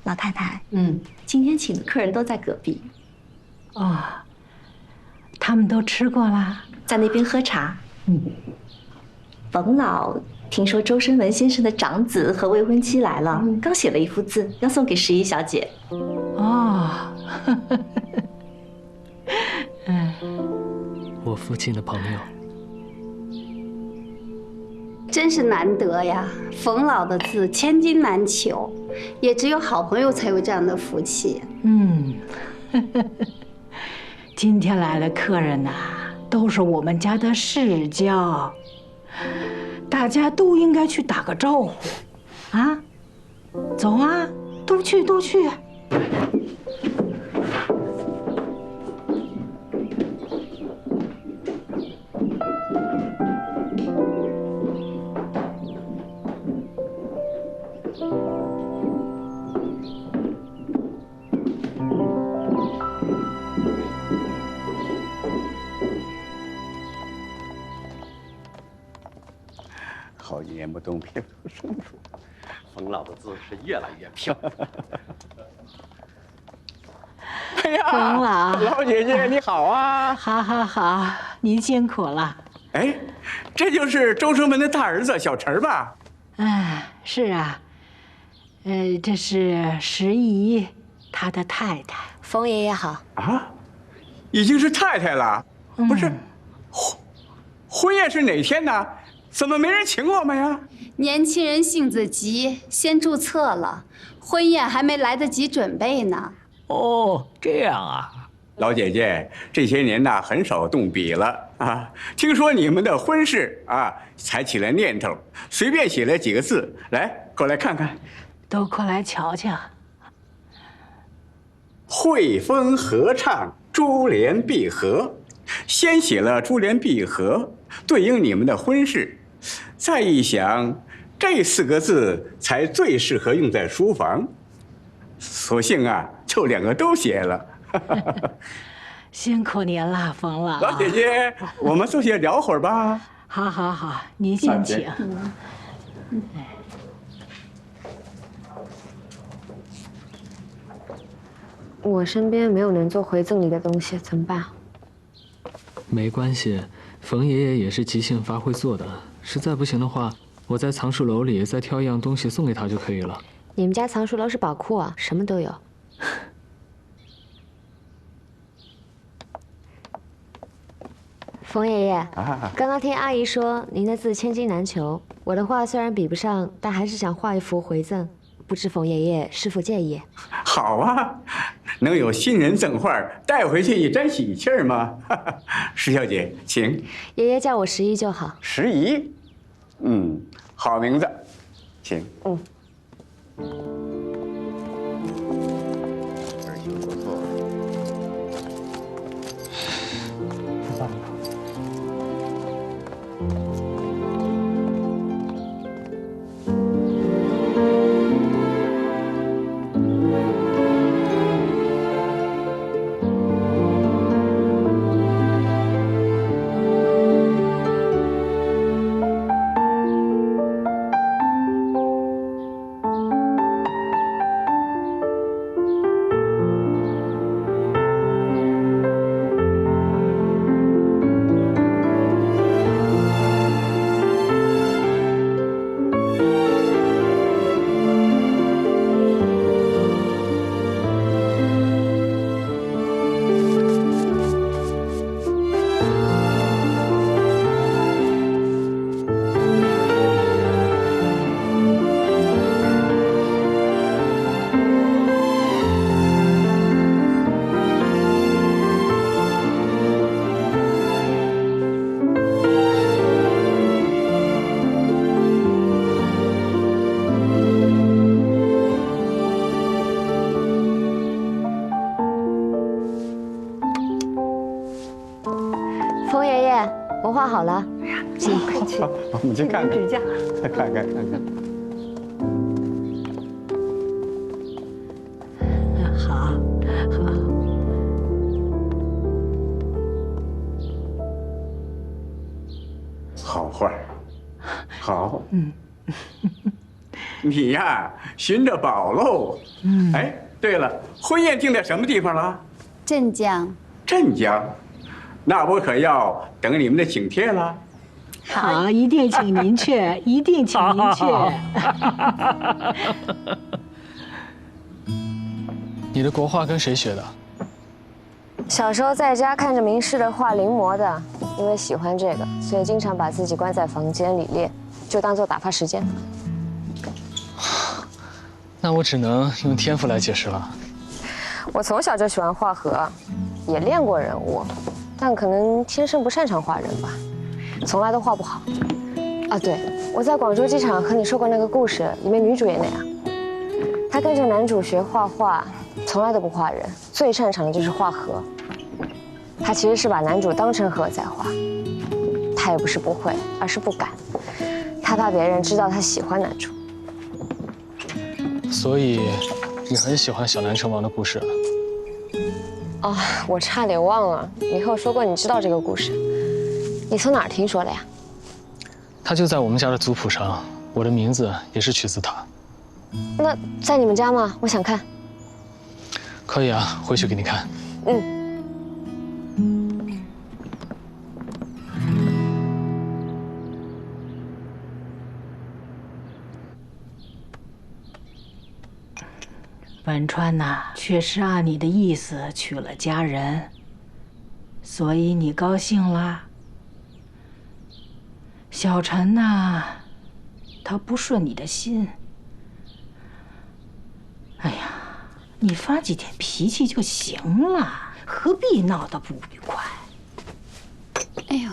老太太，今天请的客人都在隔壁。哦，他们都吃过啦，在那边喝茶。冯老听说周生文先生的长子和未婚妻来了，刚写了一幅字，要送给11小姐。哦，我父亲的朋友。真是难得呀！冯老的字千金难求，也只有好朋友才有这样的福气。今天来的客人呐，都是我们家的世交，大家都应该去打个招呼，啊！走啊，都去都去。好几年不动皮肤生疏，冯老的字是越来越漂亮。哎呀，冯老，老姐姐你好啊！好，您辛苦了。哎，这就是周生文的大儿子小陈吧？是啊，这是石姨，她的太太。冯爷爷好啊，已经是太太了，不是？婚宴是哪天呢？怎么没人请我们呀？年轻人性子急，先注册了，婚宴还没来得及准备呢。哦，这样啊。老姐姐这些年呐，很少动笔了啊。听说你们的婚事啊，才起了念头，随便写了几个字，来，过来看看。都过来瞧瞧。汇丰合唱，珠联璧合，先写了珠联璧合，对应你们的婚事。再一想，这4个字才最适合用在书房，索性啊，就2个都写了。辛苦您了，冯老。老姐姐，我们坐下聊会儿吧。好，您先请。我身边没有能做回赠礼的东西，怎么办？没关系，冯爷爷也是即兴发挥做的。实在不行的话，我在藏书楼里再挑一样东西送给他就可以了。你们家藏书楼是宝库啊，什么都有。冯爷爷，刚刚听阿姨说您的字千金难求，我的画虽然比不上，但还是想画一幅回赠，不知冯爷爷是否介意？好啊，能有新人赠画带回去一沾喜气儿吗？石小姐，请。爷爷叫我石姨就好。石姨，好名字，请。儿媳不错。冯爷爷，我画好了。请，我们去看看，指教，看看。好，好画，好。你呀，寻着宝喽。哎，对了，婚宴定在什么地方了？镇江。镇江，那我可要等你们的请帖了。好，一定请您去，一定请您去。你的国画跟谁学的？小时候在家看着名师的画临摹的，因为喜欢这个，所以经常把自己关在房间里练，就当做打发时间。那我只能用天赋来解释了。我从小就喜欢画河，也练过人物，但可能天生不擅长画人吧，从来都画不好。啊，对，我在广州机场和你说过那个故事，里面女主也那样。她跟着男主学画画，从来都不画人，最擅长的就是画河。她其实是把男主当成河在画，她也不是不会，而是不敢。她怕别人知道她喜欢男主。所以，你很喜欢小南城王的故事。哦，我差点忘了，你和我说过你知道这个故事，你从哪儿听说的呀？它就在我们家的族谱上，我的名字也是取自它。那在你们家吗？我想看。可以啊，回去给你看。文川呐，确实按你的意思娶了佳人，所以你高兴啦。小陈呐，他不顺你的心。哎呀，你发几天脾气就行了，何必闹得不愉快？哎呦，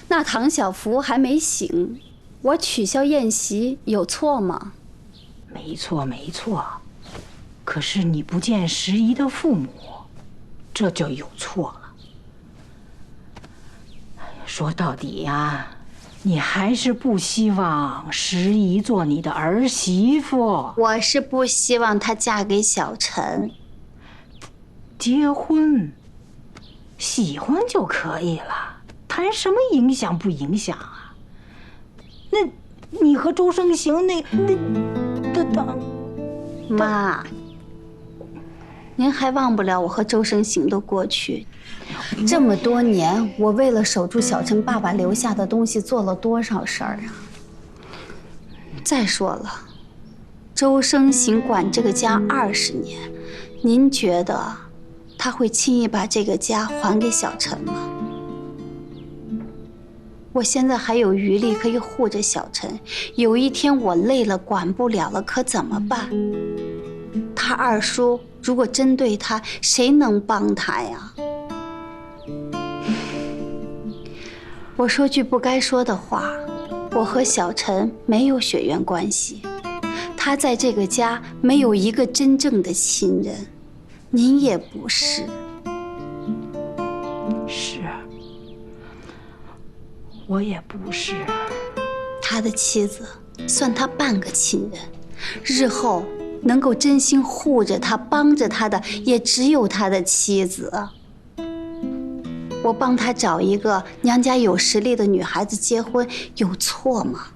那唐小福还没醒，我取消宴席有错吗？没错，没错。可是你不见时宜的父母，这就有错了。哎呀，说到底呀，你还是不希望时宜做你的儿媳妇。我是不希望她嫁给小陈。结婚，喜欢就可以了，谈什么影响不影响啊？那，你和周生行那妈。您还忘不了我和周生行的过去，这么多年，我为了守住小陈爸爸留下的东西做了多少事儿啊！再说了，周生行管这个家20年，您觉得他会轻易把这个家还给小陈吗？我现在还有余力可以护着小陈，有一天我累了管不了了，可怎么办？他二叔如果针对他，谁能帮他呀？我说句不该说的话，我和小陈没有血缘关系，他在这个家没有一个真正的亲人，您也不是。是，我也不是。他的妻子算他半个亲人，日后能够真心护着他、帮着他的，也只有他的妻子。我帮他找一个娘家有实力的女孩子结婚，有错吗？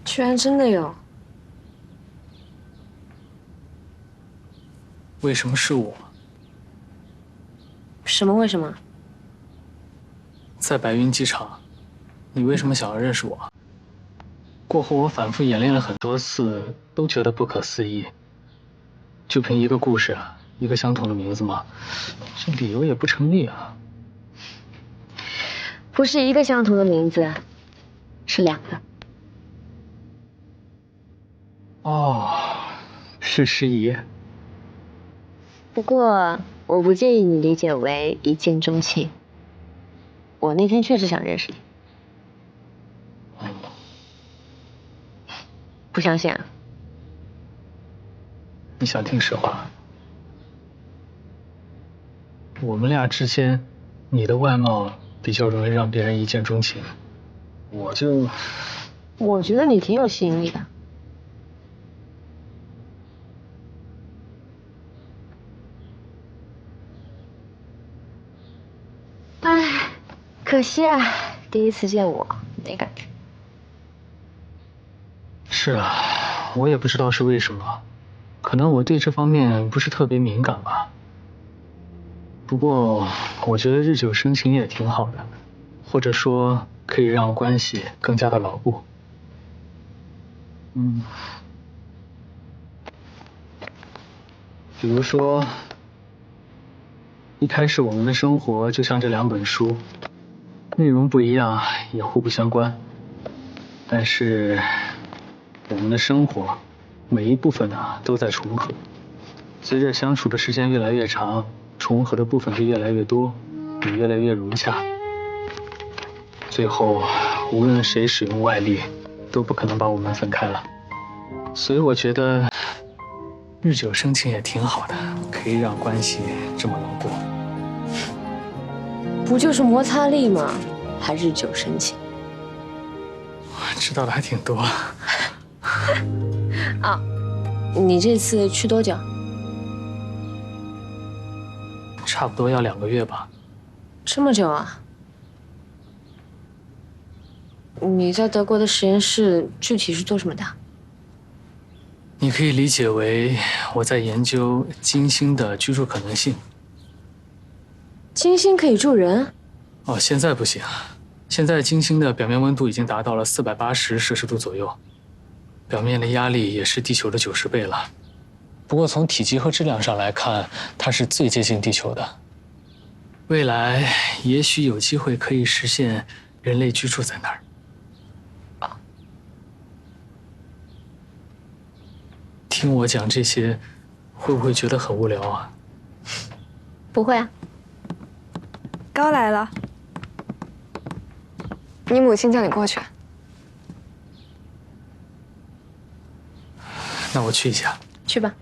居然真的有！为什么是我？什么？为什么？在白云机场，你为什么想要认识我？过后我反复演练了很多次，都觉得不可思议。就凭一个故事，一个相同的名字吗？这理由也不成立啊。不是一个相同的名字，是2个。哦，是诗怡。不过我不建议你理解为一见钟情。我那天确实想认识你。不相信啊？你想听实话？我们俩之间，你的外貌比较容易让别人一见钟情，我觉得你挺有吸引力的。哎，可惜啊，第一次见我没感觉。是啊，我也不知道是为什么，可能我对这方面不是特别敏感吧。不过我觉得日久生情也挺好的，或者说可以让关系更加的牢固。比如说，一开始我们的生活就像这2本书，内容不一样，也互不相关，但是我们的生活每一部分都在重合。随着相处的时间越来越长，重合的部分就越来越多，也越来越融洽。最后，无论谁使用外力，都不可能把我们分开了。所以我觉得日久生情也挺好的，可以让关系这么牢固。不就是摩擦力吗？还日久生情？知道的还挺多。啊，你这次去多久？差不多要2个月吧。这么久啊？你在德国的实验室具体是做什么的？你可以理解为我在研究金星的居住可能性。金星可以住人？哦，现在不行。现在金星的表面温度已经达到了480°C左右，表面的压力也是地球的90倍了。不过从体积和质量上来看，它是最接近地球的。未来也许有机会可以实现人类居住在那儿。听我讲这些，会不会觉得很无聊啊？不会啊。高来了。你母亲叫你过去。那我去一下。去吧。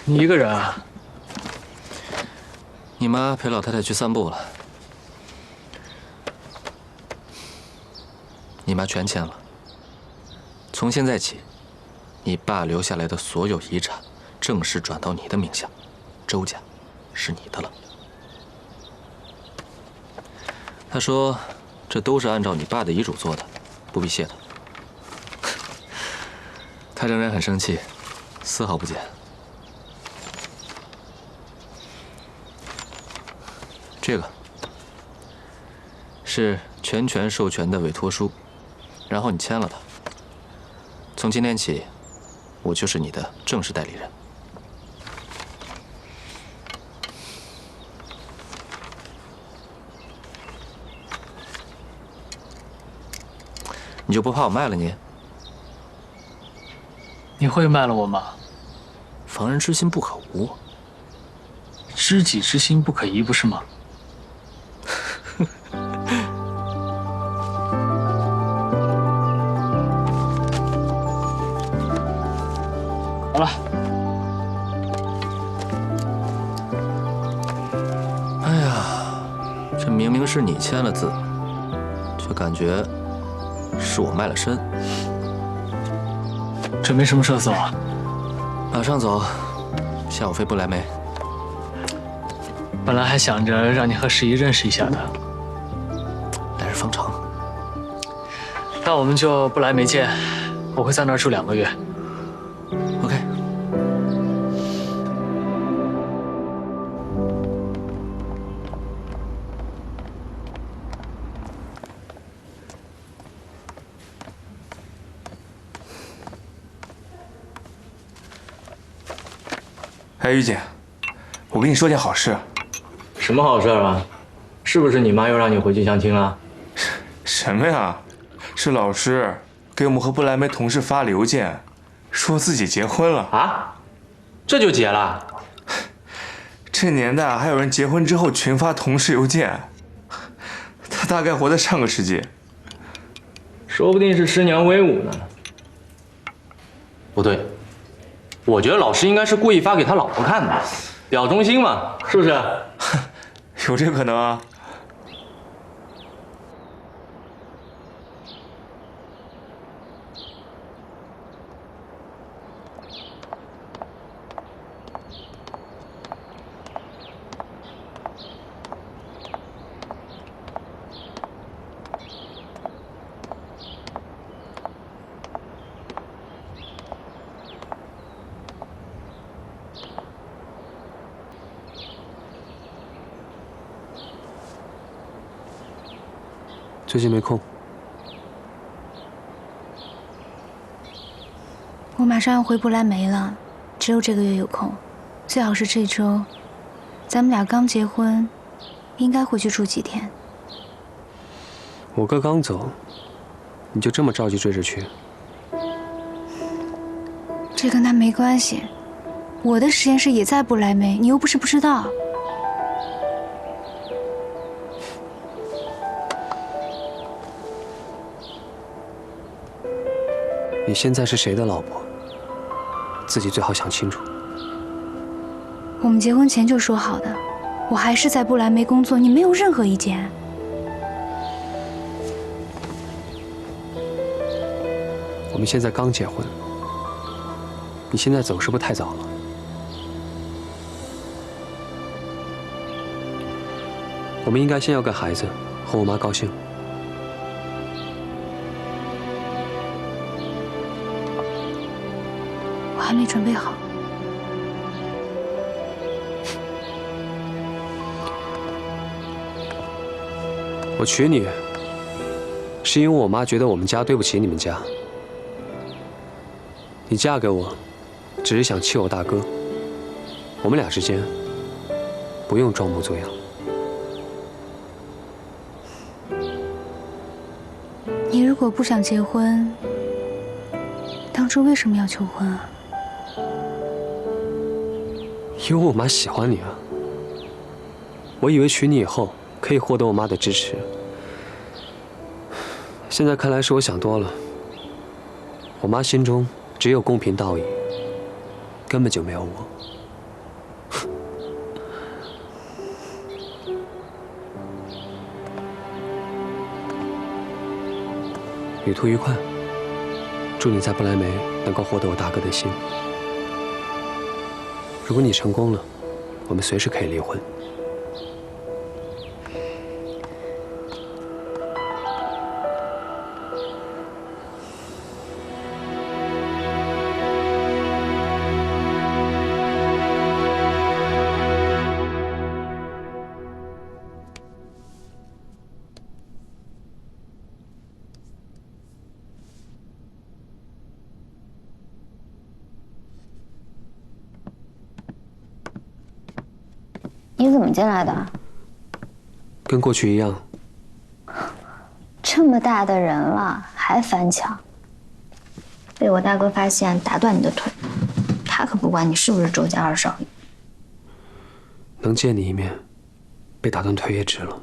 你一个人啊？你妈陪老太太去散步了。你妈全签了。从现在起，你爸留下来的所有遗产正式转到你的名下，周家是你的了。他说，这都是按照你爸的遗嘱做的，不必谢他。他仍然很生气，丝毫不减。这个是全权授权的委托书，然后你签了它。从今天起，我就是你的正式代理人。你就不怕我卖了你？你会卖了我吗？防人之心不可无，知己之心不可移，不是吗？好了。哎呀，这明明是你签了字，却感觉是我卖了身。准备什么时候走啊？马上走，下午飞不来梅。本来还想着让你和十一认识一下的，来日方长。那我们就不来梅见，我会在那儿住2个月。OK。哎，玉姐，我跟你说件好事。什么好事啊？是不是你妈又让你回去相亲了？什么呀？是老师给我们和不来梅同事发了邮件，说自己结婚了啊？这就结了？这年代还有人结婚之后群发同事邮件，他大概活在上个世纪。说不定是师娘威武呢。不对，我觉得老师应该是故意发给他老婆看的，表忠心嘛，是不是？有这可能啊。最近没空。我马上要回不来梅了，只有这个月有空，最好是这周。咱们俩刚结婚，应该回去住几天。我哥刚走，你就这么着急追着去？这跟他没关系，我的实验室也在不来梅，你又不是不知道。你现在是谁的老婆？自己最好想清楚。我们结婚前就说好的，我还是在不来梅工作，你没有任何意见。我们现在刚结婚，你现在走是不是太早了？我们应该先要个孩子，和我妈高兴。我还没准备好。我娶你，是因为我妈觉得我们家对不起你们家。你嫁给我，只是想气我大哥。我们俩之间，不用装模作样。你如果不想结婚，当初为什么要求婚啊？因为我妈喜欢你啊。我以为娶你以后可以获得我妈的支持，现在看来是我想多了。我妈心中只有公平道义，根本就没有我。旅途愉快，祝你在不来梅能够获得我大哥的心。如果你成功了，我们随时可以离婚。你怎么进来的？跟过去一样。这么大的人了，还翻墙？被我大哥发现，打断你的腿。他可不管你是不是周家二少爷。能见你一面，被打断腿也值了。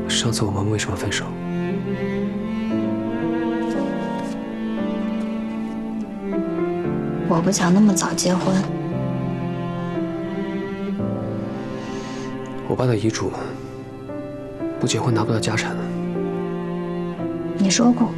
上次我们为什么分手？我不想那么早结婚。我爸的遗嘱，不结婚拿不到家产。你说过。